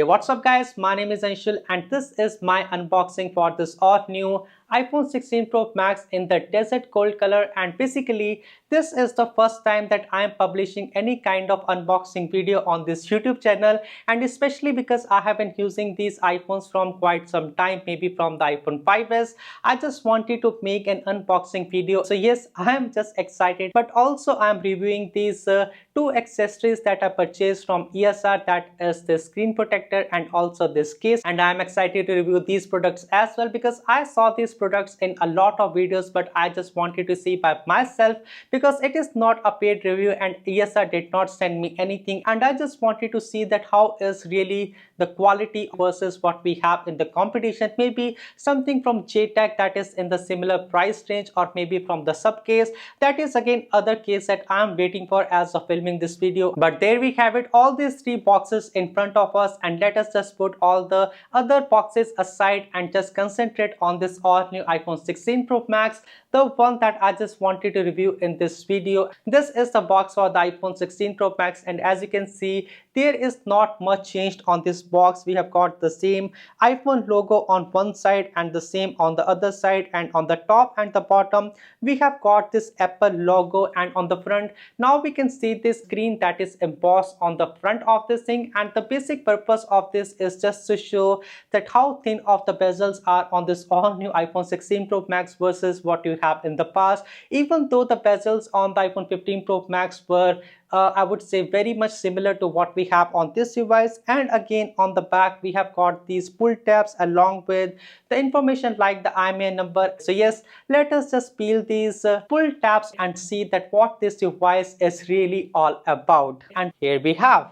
Hey, what's up guys, my name is Anshul and this is my unboxing for this all new iPhone 16 Pro Max in the desert cold color. And basically this is the first time that I am publishing any kind of unboxing video on this YouTube channel, and especially because I have been using these iPhones from quite some time, maybe from the iPhone 5s. I just wanted to make an unboxing video. So yes, I am just excited, but also I am reviewing these two accessories that I purchased from ESR, that is the screen protector and also this case. And I am excited to review these products as well because I saw these products in a lot of videos, but I just wanted to see by myself because it is not a paid review and ESR did not send me anything, and I just wanted to see that how is really the quality versus what we have in the competition. Maybe something from JTAG that is in the similar price range, or maybe from the sub case. That is again other case that I am waiting for as of filming this video. But there we have it, all these three boxes in front of us, and let us just put all the other boxes aside and just concentrate on this all new iPhone 16 Pro Max, the one that I just wanted to review in this video. This is the box for the iPhone 16 Pro Max, and as you can see, there is not much changed on this box. We have got the same iPhone logo on one side and the same on the other side, and on the top and the bottom we have got this Apple logo, and on the front now we can see this screen that is embossed on the front of this thing. And the basic purpose of this is just to show that how thin of the bezels are on this all new iPhone 16 Pro Max versus what you have in the past. Even though the bezels on the iPhone 15 Pro Max were I would say very much similar to what we have on this device. And again on the back we have got these pull tabs along with the information like the IMEI number. So yes, let us just peel these pull tabs and see that what this device is really all about. And here we have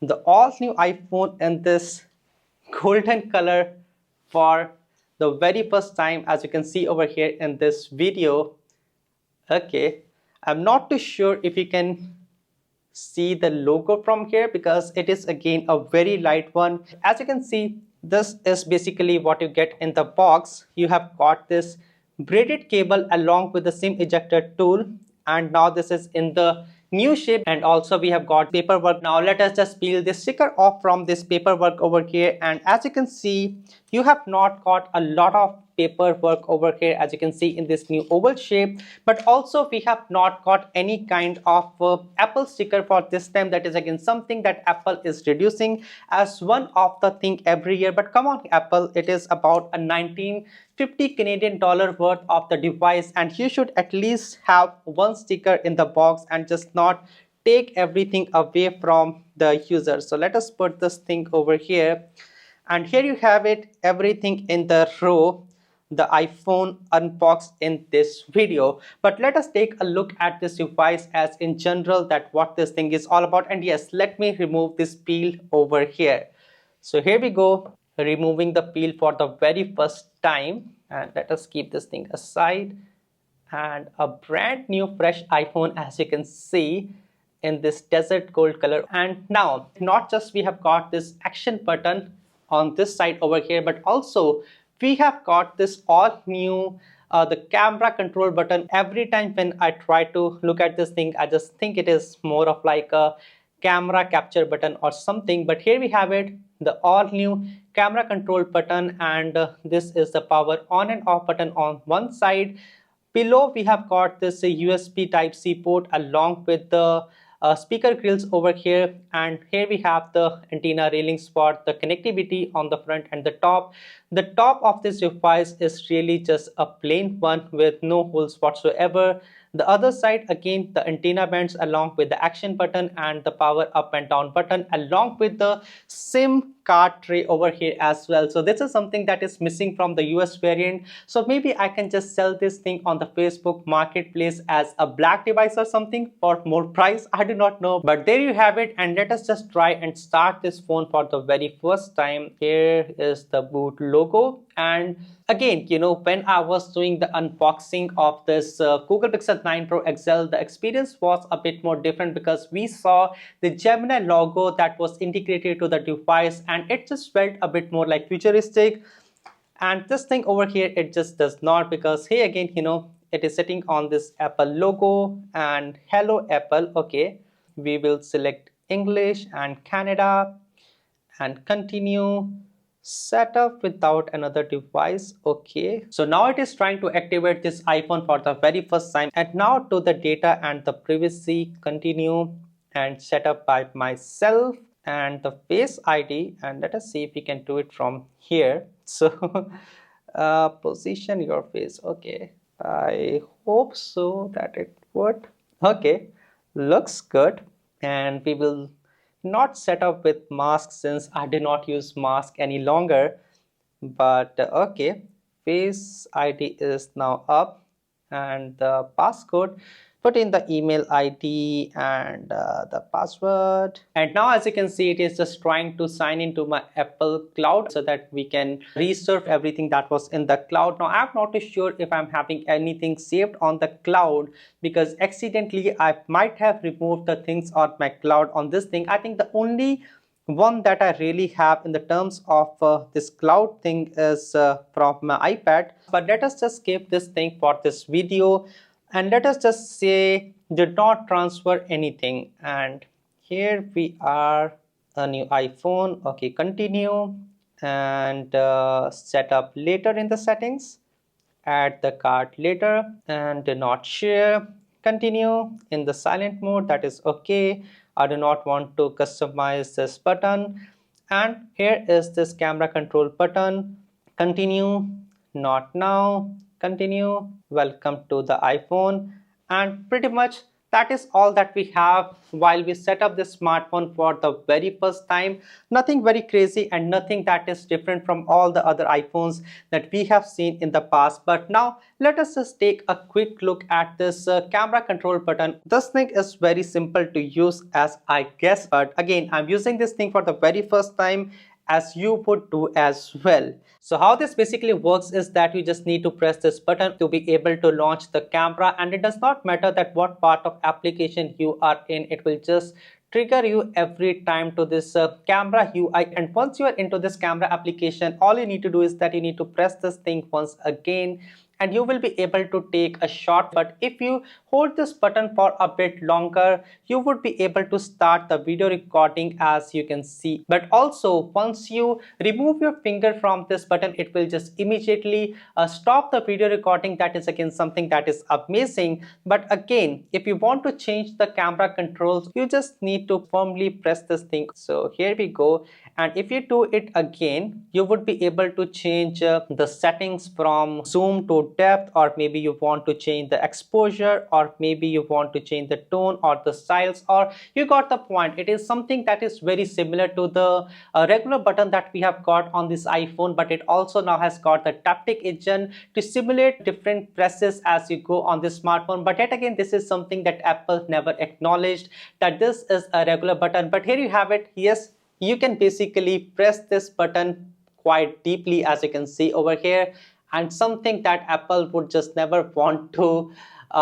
the all new iPhone in this golden color for the very first time, as you can see over here in this video. Okay, I'm not too sure if you can see the logo from here because it is again a very light one. As you can see, this is basically what you get in the box. You have got this braided cable along with the SIM ejector tool, and now this is in the new shape. And also we have got paperwork. Now let us just peel this sticker off from this paperwork over here, and as you can see, you have not got a lot of paperwork over here, as you can see in this new oval shape. But also we have not got any kind of Apple sticker for this time. That is again something that Apple is reducing as one of the thing every year. But come on Apple, it is about a 1950 Canadian dollar worth of the device, and you should at least have one sticker in the box and just not take everything away from the user. So let us put this thing over here, and here you have it, everything in the row, the iPhone unboxed in this video. But let us take a look at this device as in general, that what this thing is all about. And yes, let me remove this peel over here. So here we go, removing the peel for the very first time, and let us keep this thing aside. And a brand new fresh iPhone, as you can see, in this desert gold color. And now not just we have got this action button on this side over here, but also we have got this all new the camera control button. Every time when I try to look at this thing, I just think it is more of like a camera capture button or something. But here we have it, the all new camera control button, and this is the power on and off button on one side. Below we have got this USB Type-C port along with the speaker grills over here, and here we have the antenna railings for the connectivity on the front and the top. The top of this device is really just a plain one with no holes whatsoever. The other side again, the antenna bands along with the action button and the power up and down button, along with the SIM card tray over here as well. So this is something that is missing from the US variant. So maybe I can just sell this thing on the Facebook marketplace as a black device or something for more price. I do not know, but there you have it. And let us just try and start this phone for the very first time. Here is the boot logo. And again, you know, when I was doing the unboxing of this Google Pixel 9 Pro XL, the experience was a bit more different because we saw the Gemini logo that was integrated to the device, and it just felt a bit more like futuristic. And this thing over here, it just does not, because here again, you know, it is sitting on this Apple logo and hello Apple. Okay, we will select English and Canada, and continue. Setup without another device. Okay, so now it is trying to activate this iPhone for the very first time. And now to the data and the privacy. Continue and set up by myself and the face ID, and let us see if we can do it from here. So position your face. Okay, I hope so that it would. Okay, looks good. And we will not set up with mask since I do not use mask any longer. But okay, face ID is now up, and the passcode, put in the email ID and the password. And now as you can see, it is just trying to sign into my Apple cloud so that we can reserve everything that was in the cloud. Now I'm not too sure if I'm having anything saved on the cloud, because accidentally I might have removed the things on my cloud on this thing. I think the only one that I really have in the terms of this cloud thing is from my iPad. But let us just skip this thing for this video, and let us just say did not transfer anything. And here we are, a new iPhone. Okay, continue and set up later in the settings, add the card later, and do not share. Continue in the silent mode, that is okay. I do not want to customize this button. And here is this camera control button. Continue, not now. Continue, welcome to the iPhone. And pretty much that is all that we have while we set up this smartphone for the very first time. Nothing very crazy and nothing that is different from all the other iPhones that we have seen in the past. But now let us just take a quick look at this camera control button. This thing is very simple to use, as I guess, but again I'm using this thing for the very first time, as you would do as well. So how this basically works is that you just need to press this button to be able to launch the camera, and it does not matter that what part of application you are in, it will just trigger you every time to this camera UI. And once you are into this camera application, all you need to do is that you need to press this thing once again, and you will be able to take a shot. But if you hold this button for a bit longer, you would be able to start the video recording, as you can see. But also once you remove your finger from this button, it will just immediately stop the video recording. That is again something that is amazing. But again, if you want to change the camera controls, you just need to firmly press this thing. So here we go. And if you do it again, you would be able to change the settings from zoom to depth, or maybe you want to change the exposure, or maybe you want to change the tone or the styles, or you got the point. It is something that is very similar to the regular button that we have got on this iPhone, but it also now has got the taptic engine to simulate different presses as you go on this smartphone. But yet again, this is something that Apple never acknowledged, that this is a regular button. But here you have it. Yes, you can basically press this button quite deeply, as you can see over here, and something that Apple would just never want to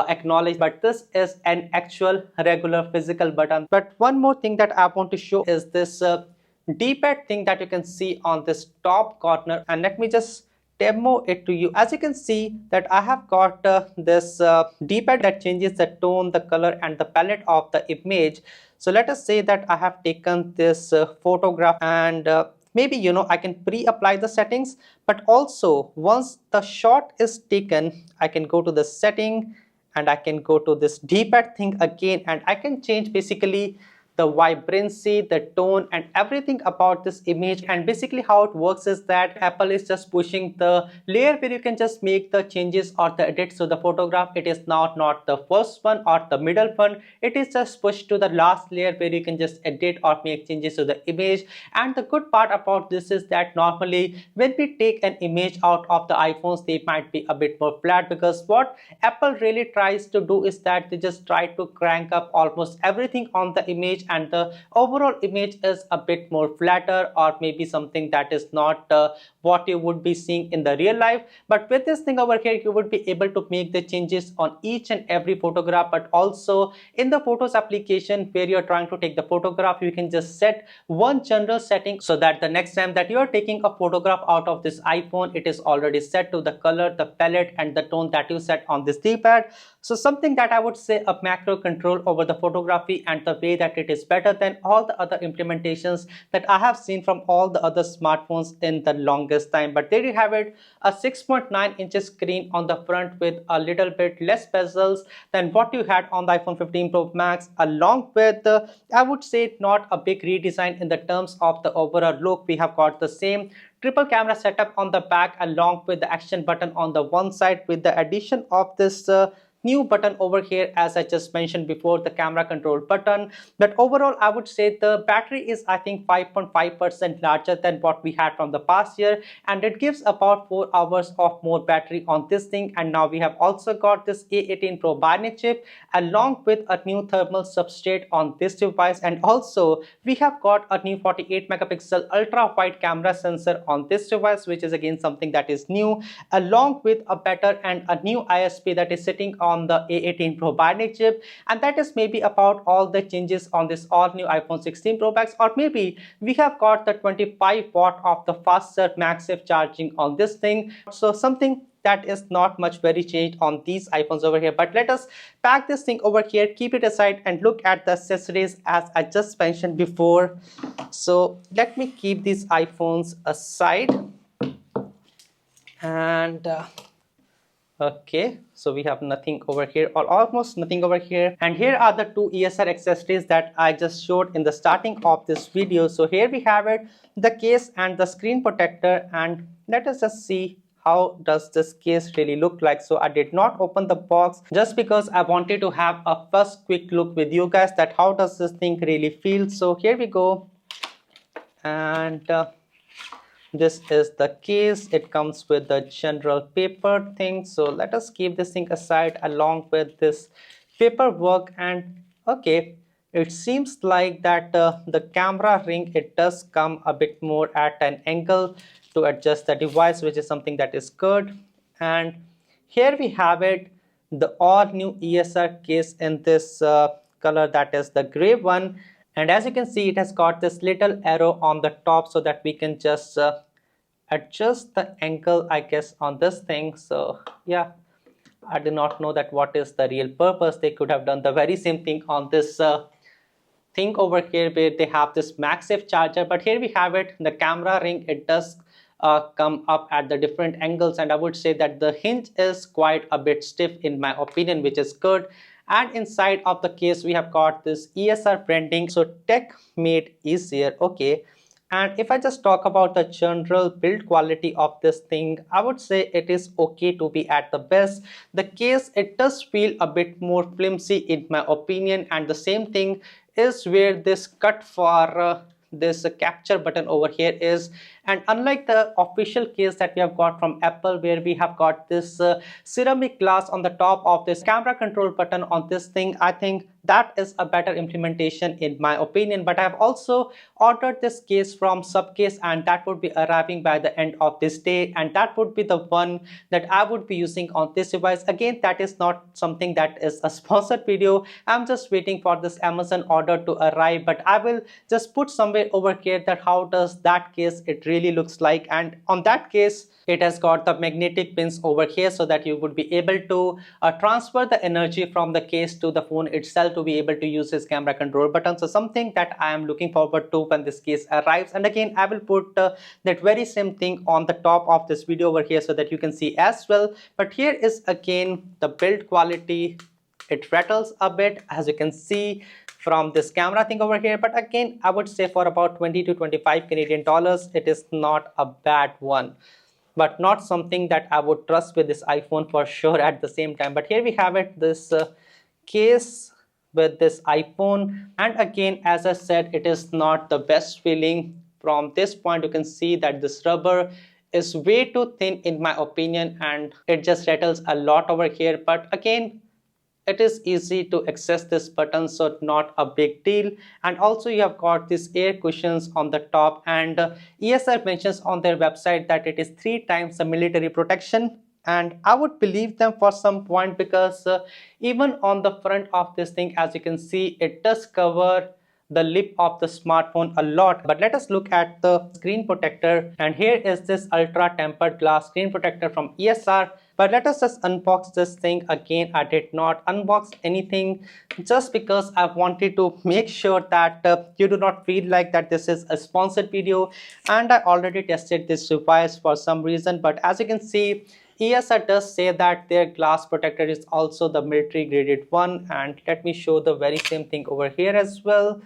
acknowledge. But this is an actual regular physical button. But one more thing that I want to show is this D-pad thing that you can see on this top corner, and let me just demo it to you. As you can see that I have got this D-pad that changes the tone, the color and the palette of the image. So let us say that I have taken this photograph, and maybe I can pre-apply the settings. But also once the shot is taken, I can go to the setting and I can go to this D-pad thing again, and I can change basically the vibrancy, the tone and everything about this image. And basically how it works is that Apple is just pushing the layer where you can just make the changes or the edits to the photograph. It is now not the first one or the middle one, it is just pushed to the last layer where you can just edit or make changes to the image. And the good part about this is that normally when we take an image out of the iPhones, they might be a bit more flat, because what Apple really tries to do is that they just try to crank up almost everything on the image, and the overall image is a bit more flatter, or maybe something that is not what you would be seeing in the real life. But with this thing over here, you would be able to make the changes on each and every photograph. But also in the Photos application where you're trying to take the photograph, you can just set one general setting so that the next time that you are taking a photograph out of this iPhone, it is already set to the color, the palette and the tone that you set on this D-pad. So something that I would say a macro control over the photography and the way that it is is better than all the other implementations that I have seen from all the other smartphones in the longest time. But there you have it, a 6.9 inches screen on the front with a little bit less bezels than what you had on the iPhone 15 Pro Max, along with I would say not a big redesign in the terms of the overall look. We have got the same triple camera setup on the back along with the action button on the one side, with the addition of this new button over here, as I just mentioned before, the camera control button. But overall I would say the battery is, I think, 5.5% larger than what we had from the past year, and it gives about 4 hours of more battery on this thing. And now we have also got this A18 Pro Bionic chip along with a new thermal substrate on this device, and also we have got a new 48 megapixel ultra wide camera sensor on this device, which is again something that is new, along with a better and a new ISP that is sitting on the A18 Pro Bionic chip. And that is maybe about all the changes on this all new iPhone 16 Pro Max. Or maybe we have got the 25 watt of the faster MagSafe charging on this thing, so something that is not much very changed on these iPhones over here. But let us pack this thing over here, keep it aside, and look at the accessories as I just mentioned before. So let me keep these iPhones aside, and okay, so we have nothing over here, or almost nothing over here. And here are the two ESR accessories that I just showed in the starting of this video. So here we have it, the case and the screen protector. And let us just see how does this case really look like. So I did not open the box just because I wanted to have a first quick look with you guys that how does this thing really feel. So here we go, and this is the case. It comes with the general paper thing. So let us keep this thing aside along with this paperwork. And okay, it seems like that the camera ring, it does come a bit more at an angle to adjust the device, which is something that is good. And here we have it, the all new ESR case in this color, that is the gray one. And as you can see, it has got this little arrow on the top so that we can just adjust the angle, I guess, on this thing. So yeah, I do not know that what is the real purpose. They could have done the very same thing on this thing over here where they have this MagSafe charger. But here we have it, the camera ring, it does come up at the different angles, and I would say that the hinge is quite a bit stiff in my opinion, which is good. And inside of the case we have got this ESR branding, so tech made easier. Okay, and if I just talk about the general build quality of this thing, I would say it is okay to be at the best. The case, it does feel a bit more flimsy in my opinion, and the same thing is where this cut for this capture button over here is. And unlike the official case that we have got from Apple, where we have got this ceramic glass on the top of this camera control button on this thing, I think that is a better implementation in my opinion. But I have also ordered this case from Subcase, and that would be arriving by the end of this day, and that would be the one that I would be using on this device. Again, that is not something that is a sponsored video. I'm just waiting for this Amazon order to arrive, but I will just put somewhere over here that how does that case it really looks like. And on that case, it has got the magnetic pins over here so that you would be able to transfer the energy from the case to the phone itself to be able to use this camera control button. So something that I am looking forward to when this case arrives. And again, I will put that very same thing on the top of this video over here so that you can see as well. But here is again the build quality. It rattles a bit, as you can see from this camera thing over here. But again, I would say for about 20 to 25 Canadian dollars, it is not a bad one, but not something that I would trust with this iPhone for sure at the same time. But here we have it, this case with this iPhone. And again, as I said, it is not the best feeling. From this point, you can see that this rubber is way too thin in my opinion, and it just rattles a lot over here. But again, it is easy to access this button, so not a big deal. And also you have got these air cushions on the top, and ESR mentions on their website that it is 3 times the military protection, and I would believe them for some point, because even on the front of this thing, as you can see, it does cover the lip of the smartphone a lot. But let us look at the screen protector, and here is this ultra tempered glass screen protector from ESR. But let us just unbox this thing again. I did not unbox anything just because I wanted to make sure that you do not feel like that this is a sponsored video, and I already tested this device for some reason. But as you can see, ESR does say that their glass protector is also the military graded one, and let me show the very same thing over here as well.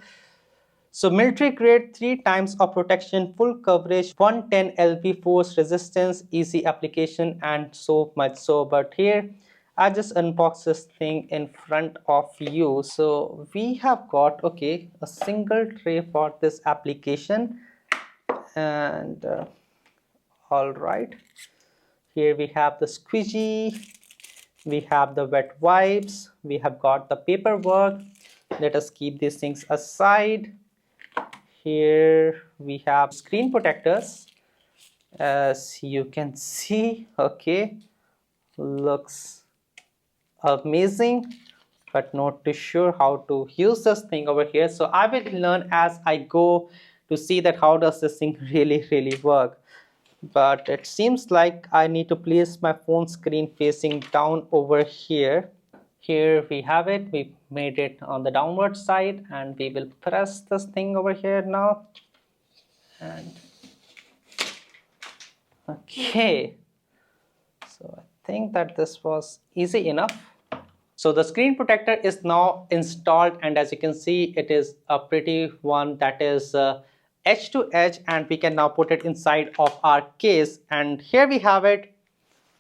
So military grade 3 times of protection, full coverage, 110 lb force resistance, easy application, and so much so. But here I just unbox this thing in front of you. So we have got, okay, a single tray for this application, and all right, here we have the squeegee, we have the wet wipes, we have got the paperwork. Let us keep these things aside. Here we have screen protectors, as you can see. Okay, looks amazing, but not too sure how to use this thing over here. So I will learn as I go to see that how does this thing really work. But it seems like I need to place my phone screen facing down over here. Here we have it. We made it on the downward side, and we will press this thing over here now. And okay, so I think that this was easy enough. So the screen protector is now installed, and as you can see, it is a pretty one that is edge to edge, and we can now put it inside of our case. And here we have it.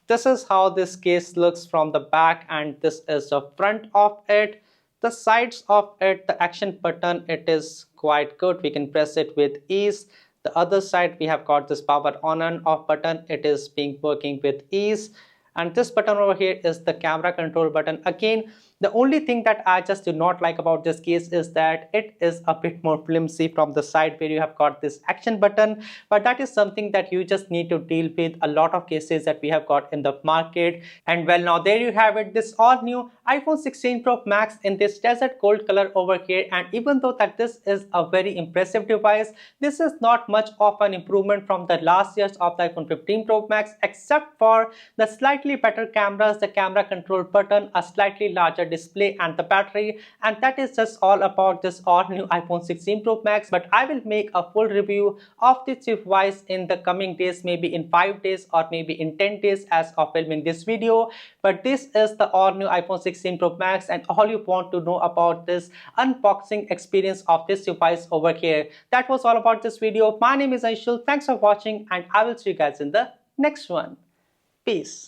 This is how this case looks from the back, and this is the front of it. The sides of it, the action button, it is quite good. We can press it with ease. The other side, we have got this power on and off button. It is being working with ease. And this button over here is the camera control button. Again, the only thing that I just do not like about this case is that it is a bit more flimsy from the side where you have got this action button, but that is something that you just need to deal with a lot of cases that we have got in the market. And well, now there you have it, this all new iPhone 16 Pro Max in this desert gold color over here. And even though that this is a very impressive device, this is not much of an improvement from the last years of the iPhone 15 Pro Max, except for the slightly better cameras, the camera control button, a slightly larger display, and the battery. And that is just all about this all new iPhone 16 Pro Max. But I will make a full review of this device in the coming days, maybe in 5 days or maybe in 10 days as of filming this video. But this is the all new iPhone 16 Pro Max, and all you want to know about this unboxing experience of this device over here. That was all about this video. My name is Anshul. Thanks for watching, and I will see you guys in the next one. Peace.